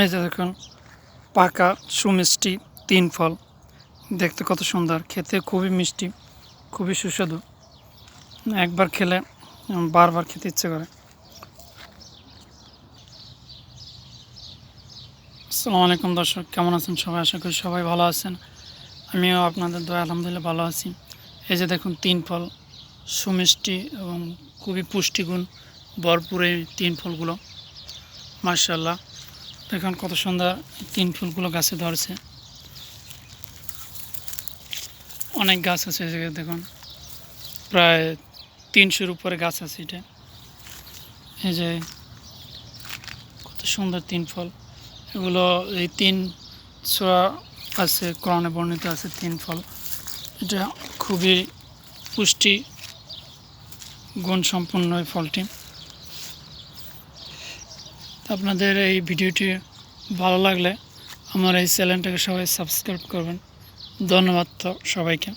এই যে দেখুন পাকা সুমিষ্টি 3 ফল, দেখতে কত সুন্দর, খেতে খুবই মিষ্টি, খুবই সুস্বাদু। একবার খেলে বারবার খেতে ইচ্ছে করে। আসসালামু আলাইকুম দর্শক, কেমন আছেন সবাই? আশা করি সবাই ভালো আছেন। আমিও আপনাদের দয়া আলহামদুলিল্লাহ ভালো আছি। এই যে দেখুন 3 ফল, সুমিষ্টি এবং খুবই পুষ্টিগুণ ভরপুর এই 3 ফলগুলো। মাশাআল্লাহ, দেখুন কত সুন্দর 3 ফুলগুলো গাছে ধরছে। অনেক গাছ আছে, এই জায়গায় দেখুন প্রায় 300-র উপরে গাছ আছে। এটা এই যে কত সুন্দর 3 ফল, এগুলো এই 3 ছোঁয়া আছে, কোরআনে বর্ণিত আছে 3 ফল। এটা খুবই পুষ্টি গুণসম্পন্ন এই ফলটি। আপনাদের এই ভিডিওটি ভালো লাগলে আমার এই চ্যানেলটাকে সবাই সাবস্ক্রাইব করবেন। ধন্যবাদ তো সবাইকে।